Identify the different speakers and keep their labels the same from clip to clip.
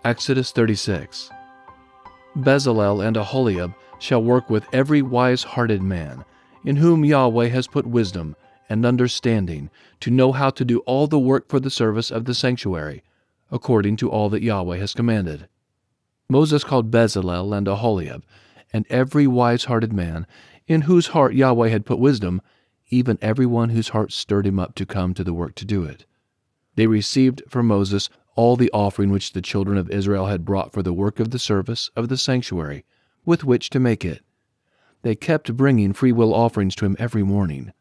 Speaker 1: Exodus 36. Bezalel and Aholiab shall work with every wise-hearted man, in whom Yahweh has put wisdom and understanding, to know how to do all the work for the service of the sanctuary, according to all that Yahweh has commanded. Moses called Bezalel and Aholiab, and every wise-hearted man, in whose heart Yahweh had put wisdom, even every one whose heart stirred him up to come to the work to do it. They received from Moses all the offering which the children of Israel had brought for the work of the service of the sanctuary, with which to make it. They kept bringing freewill offerings to him every morning.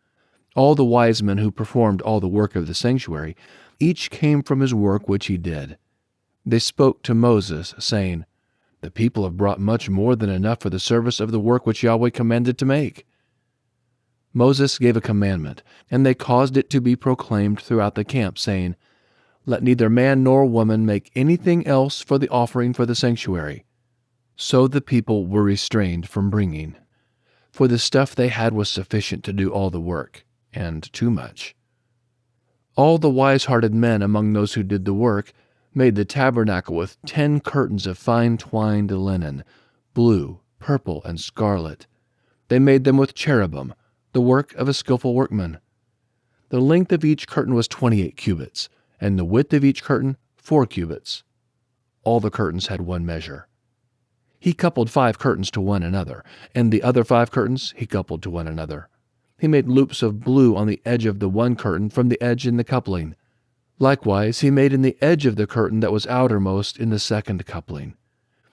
Speaker 1: All the wise men who performed all the work of the sanctuary, each came from his work which he did. They spoke to Moses, saying, "The people have brought much more than enough for the service of the work which Yahweh commanded to make." Moses gave a commandment, and they caused it to be proclaimed throughout the camp, saying, "Let neither man nor woman make anything else for the offering for the sanctuary." So the people were restrained from bringing, for the stuff they had was sufficient to do all the work, and too much. All the wise-hearted men among those who did the work made the tabernacle with 10 curtains of fine twined linen, blue, purple, and scarlet. They made them with cherubim, the work of a skillful workman. The length of each curtain was 28 cubits, and the width of each curtain 4 cubits. All the curtains had one measure. He coupled 5 curtains to one another, and the other 5 curtains he coupled to one another. He made loops of blue on the edge of the one curtain from the edge in the coupling. Likewise he made in the edge of the curtain that was outermost in the second coupling.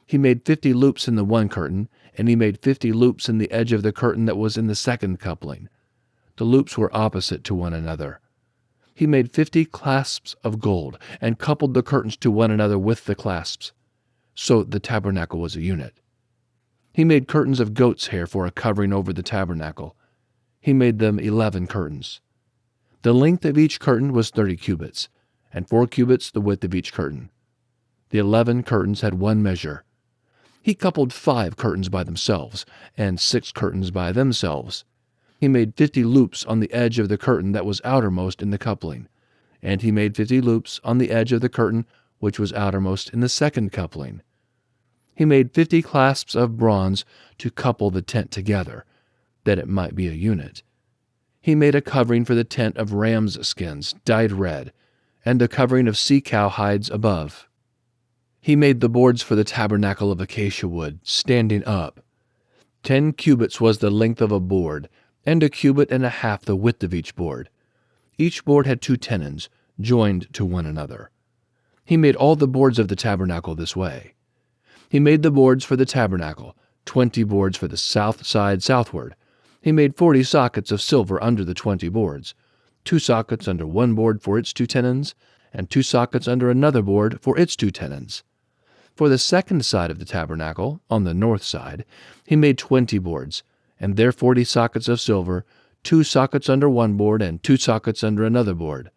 Speaker 1: He made 50 loops in the one curtain, and he made 50 loops in the edge of the curtain that was in the second coupling. The loops were opposite to one another. He made 50 clasps of gold, and coupled the curtains to one another with the clasps. So the tabernacle was a unit. He made curtains of goat's hair for a covering over the tabernacle. He made them 11 curtains. The length of each curtain was 30 cubits, and 4 cubits the width of each curtain. The 11 curtains had one measure. He coupled 5 curtains by themselves, and 6 curtains by themselves. He made 50 loops on the edge of the curtain that was outermost in the coupling, and he made 50 loops on the edge of the curtain which was outermost in the second coupling. He made 50 clasps of bronze to couple the tent together, that it might be a unit. He made a covering for the tent of ram's skins, dyed red, and a covering of sea-cow hides above. He made the boards for the tabernacle of acacia wood, standing up. 10 cubits was the length of a board, and 1.5 cubits the width of each board. Each board had 2 tenons, joined to one another. He made all the boards of the tabernacle this way. He made the boards for the tabernacle, 20 boards for the south side southward. He made 40 sockets of silver under the 20 boards, 2 sockets under one board for its 2 tenons, and 2 sockets under another board for its 2 tenons. For the second side of the tabernacle, on the north side, he made 20 boards, and there 40 sockets of silver, 2 sockets under one board and 2 sockets under another board.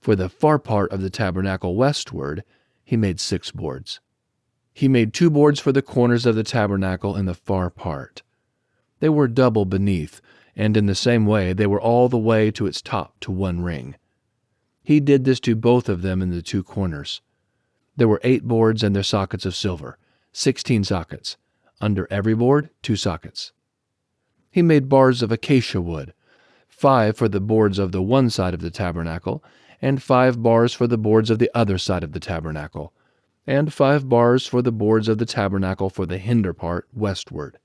Speaker 1: For the far part of the tabernacle westward, he made 6 boards. He made 2 boards for the corners of the tabernacle in the far part. They were double beneath, and in the same way they were all the way to its top to one ring. He did this to both of them in the 2 corners. There were 8 boards and their sockets of silver, 16 sockets, under every board 2 sockets. He made bars of acacia wood, 5 for the boards of the one side of the tabernacle, and 5 bars for the boards of the other side of the tabernacle, and 5 bars for the boards of the tabernacle for the hinder part westward.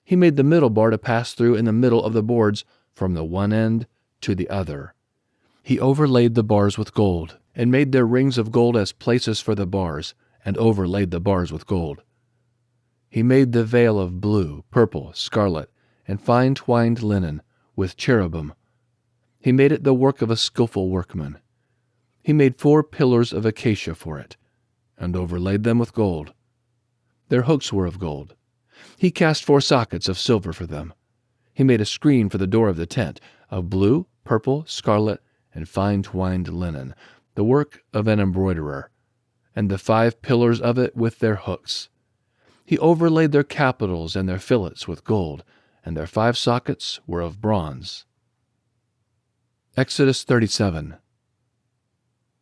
Speaker 1: He made the middle bar to pass through in the middle of the boards from the one end to the other. He overlaid the bars with gold, and made their rings of gold as places for the bars, and overlaid the bars with gold. He made the veil of blue, purple, scarlet, and fine twined linen, with cherubim. He made it the work of a skillful workman. He made 4 pillars of acacia for it, and overlaid them with gold. Their hooks were of gold. He cast 4 sockets of silver for them. He made a screen for the door of the tent, of blue, purple, scarlet, and fine twined linen, the work of an embroiderer, and the 5 pillars of it with their hooks. He overlaid their capitals and their fillets with gold, and their 5 sockets were of bronze. Exodus 37.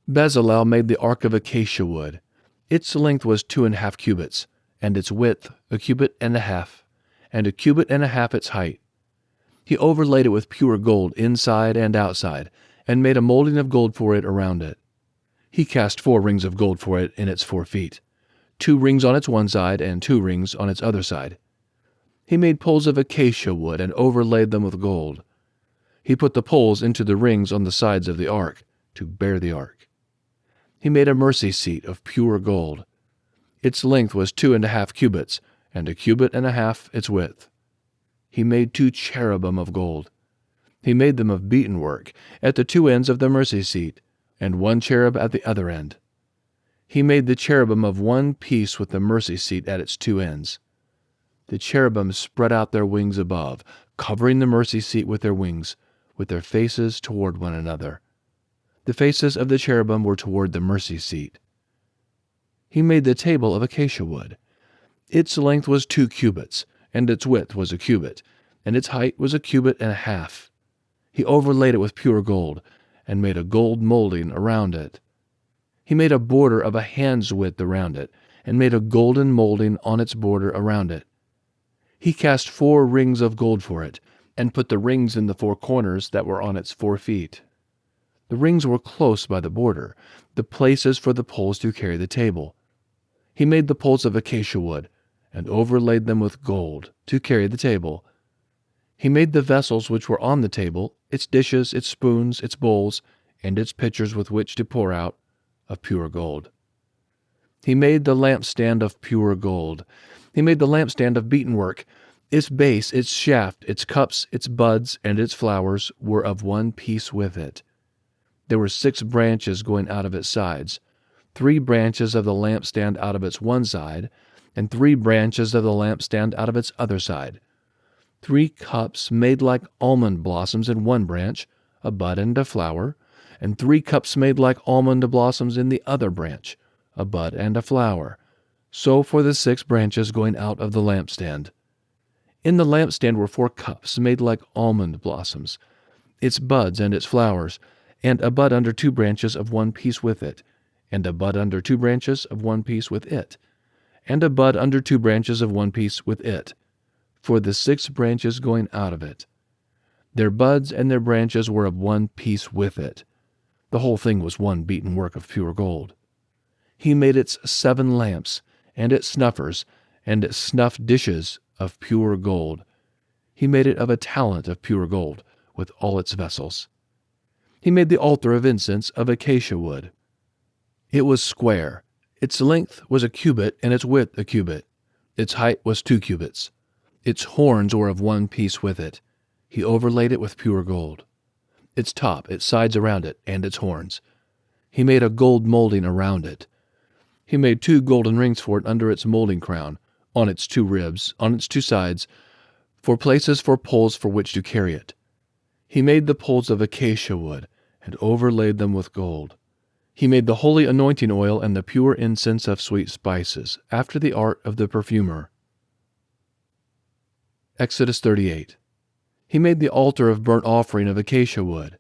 Speaker 1: Bezalel made the ark of acacia wood. Its length was 2.5 cubits, and its width 1.5 cubits, and 1.5 cubits its height. He overlaid it with pure gold inside and outside, and made a molding of gold for it around it. He cast 4 rings of gold for it in its 4 feet, 2 rings on its one side and 2 rings on its other side. He made poles of acacia wood and overlaid them with gold. He put the poles into the rings on the sides of the ark, to bear the ark. He made a mercy seat of pure gold. Its length was 2.5 cubits, and 1.5 cubits its width. He made 2 cherubim of gold. He made them of beaten work at the 2 ends of the mercy seat, and 1 cherub at the other end. He made the cherubim of one piece with the mercy seat at its 2 ends. The cherubim spread out their wings above, covering the mercy seat with their wings, with their faces toward one another. The faces of the cherubim were toward the mercy seat. He made the table of acacia wood. Its length was 2 cubits, and its width was 1 cubit, and its height was 1.5 cubits. He overlaid it with pure gold, and made a gold molding around it. He made a border of a hand's width around it, and made a golden molding on its border around it. He cast 4 rings of gold for it, and put the rings in the 4 corners that were on its 4 feet. The rings were close by the border, the places for the poles to carry the table. He made the poles of acacia wood, and overlaid them with gold, to carry the table. He made the vessels which were on the table, its dishes, its spoons, its bowls, and its pitchers with which to pour out, of pure gold. He made the lampstand of pure gold. He made the lampstand of beaten work. Its base, its shaft, its cups, its buds, and its flowers were of one piece with it. There were 6 branches going out of its sides, 3 branches of the lampstand out of its one side, and 3 branches of the lampstand out of its other side. 3 cups made like almond blossoms in one branch, a bud and a flower, and 3 cups made like almond blossoms in the other branch, a bud and a flower. So for the 6 branches going out of the lampstand. In the lampstand were 4 cups made like almond blossoms, its buds and its flowers, and a bud under 2 branches of one piece with it, and a bud under 2 branches of one piece with it, and a bud under 2 branches of one piece with it, for the 6 branches going out of it. Their buds and their branches were of one piece with it. The whole thing was one beaten work of pure gold. He made its 7 lamps, and its snuffers, and its snuff dishes of pure gold. He made it of a talent of pure gold, with all its vessels. He made the altar of incense of acacia wood. It was square. Its length was 1 cubit, and its width 1 cubit. Its height was 2 cubits. Its horns were of one piece with it. He overlaid it with pure gold. Its top, its sides around it, and its horns. He made a gold molding around it. He made 2 golden rings for it under its molding crown, on its 2 ribs, on its 2 sides, for places for poles for which to carry it. He made the poles of acacia wood, and overlaid them with gold. He made the holy anointing oil and the pure incense of sweet spices, after the art of the perfumer. Exodus 38. He made the altar of burnt offering of acacia wood.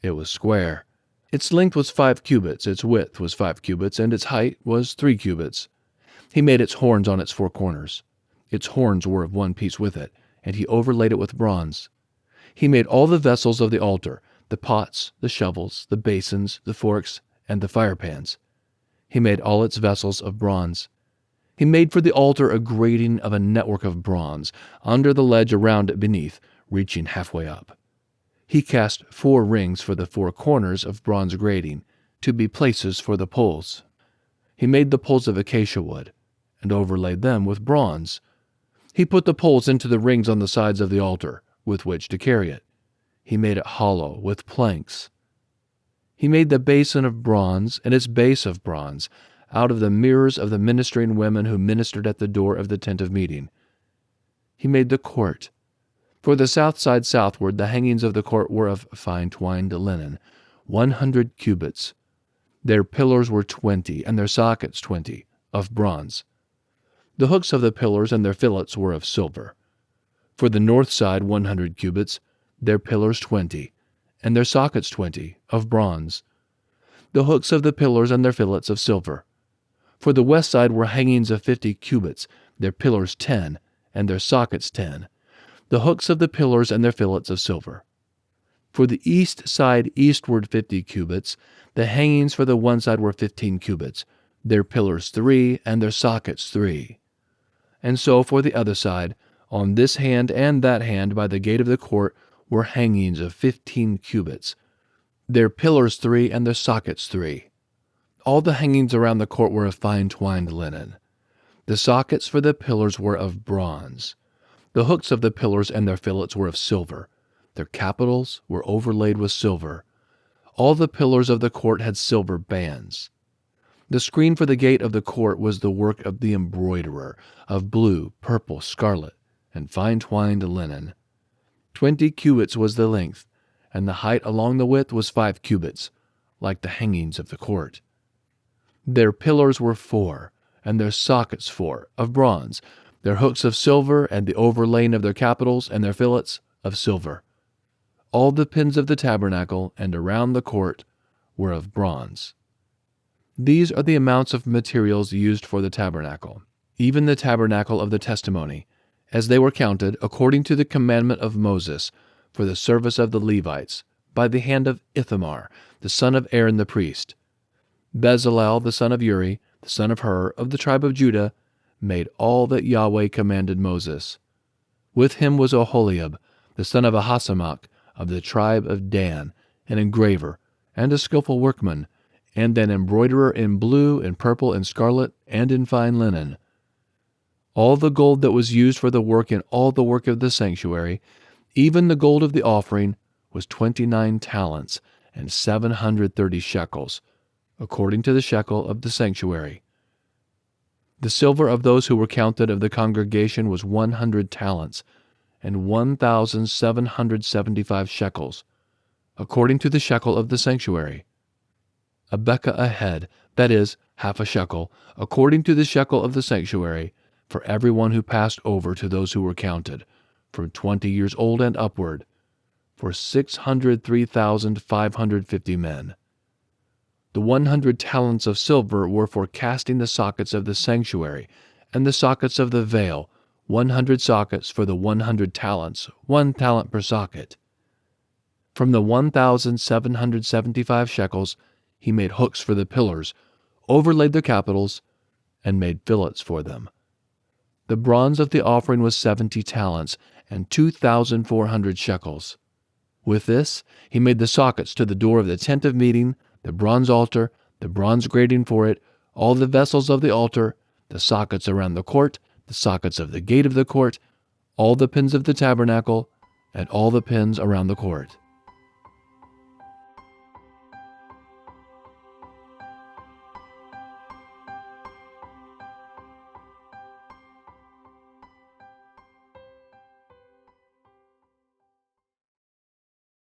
Speaker 1: It was square. Its length was 5 cubits, its width was 5 cubits, and its height was 3 cubits. He made its horns on its 4 corners. Its horns were of one piece with it, and he overlaid it with bronze. He made all the vessels of the altar, the pots, the shovels, the basins, the forks, and the firepans. He made all its vessels of bronze. He made for the altar a grating of a network of bronze, under the ledge around it beneath, reaching halfway up. He cast 4 rings for the 4 corners of bronze grating, to be places for the poles. He made the poles of acacia wood, and overlaid them with bronze. He put the poles into the rings on the sides of the altar, with which to carry it. He made it hollow, with planks. He made the basin of bronze, and its base of bronze, out of the mirrors of the ministering women who ministered at the door of the tent of meeting. He made the court. For the south side southward, the hangings of the court were of fine twined linen, 100 cubits. Their pillars were 20, and their sockets 20, of bronze. The hooks of the pillars and their fillets were of silver. For the north side 100 cubits, their pillars 20, and their sockets 20, of bronze. The hooks of the pillars and their fillets of silver. For the west side were hangings of 50 cubits, their pillars 10, and their sockets 10, the hooks of the pillars and their fillets of silver. For the east side eastward 50 cubits, the hangings for the one side were 15 cubits, their pillars 3, and their sockets 3. And so for the other side, on this hand and that hand by the gate of the court, were hangings of 15 cubits, their pillars 3, and their sockets 3. All the hangings around the court were of fine twined linen. The sockets for the pillars were of bronze. The hooks of the pillars and their fillets were of silver. Their capitals were overlaid with silver. All the pillars of the court had silver bands. The screen for the gate of the court was the work of the embroiderer, of blue, purple, scarlet, and fine twined linen. 20 cubits was the length, and the height along the width was 5 cubits, like the hangings of the court. Their pillars were 4, and their sockets 4, of bronze, their hooks of silver, and the overlaying of their capitals and their fillets of silver. All the pins of the tabernacle and around the court were of bronze. These are the amounts of materials used for the tabernacle, even the tabernacle of the testimony, as they were counted according to the commandment of Moses, for the service of the Levites, by the hand of Ithamar, the son of Aaron the priest. Bezalel, the son of Uri, the son of Hur, of the tribe of Judah, made all that Yahweh commanded Moses. With him was Oholiab, the son of Ahisamach, of the tribe of Dan, an engraver, and a skillful workman, and an embroiderer in blue and purple and scarlet, and in fine linen. All the gold that was used for the work in all the work of the sanctuary, even the gold of the offering, was 29 talents, and 730 shekels, according to the shekel of the sanctuary. The silver of those who were counted of the congregation was 100 talents, and 1,775 shekels, according to the shekel of the sanctuary. A bekah a head, that is, half a shekel, according to the shekel of the sanctuary, for every one who passed over to those who were counted, from 20 years old and upward, for 603,550 men. The 100 talents of silver were for casting the sockets of the sanctuary, and the sockets of the veil, 100 sockets for the 100 talents, 1 talent per socket. From the 1,775 shekels he made hooks for the pillars, overlaid their capitals, and made fillets for them. The bronze of the offering was 70 talents, and 2,400 shekels. With this he made the sockets to the door of the tent of meeting, the bronze altar, the bronze grating for it, all the vessels of the altar, the sockets around the court, the sockets of the gate of the court, all the pins of the tabernacle, and all the pins around the court.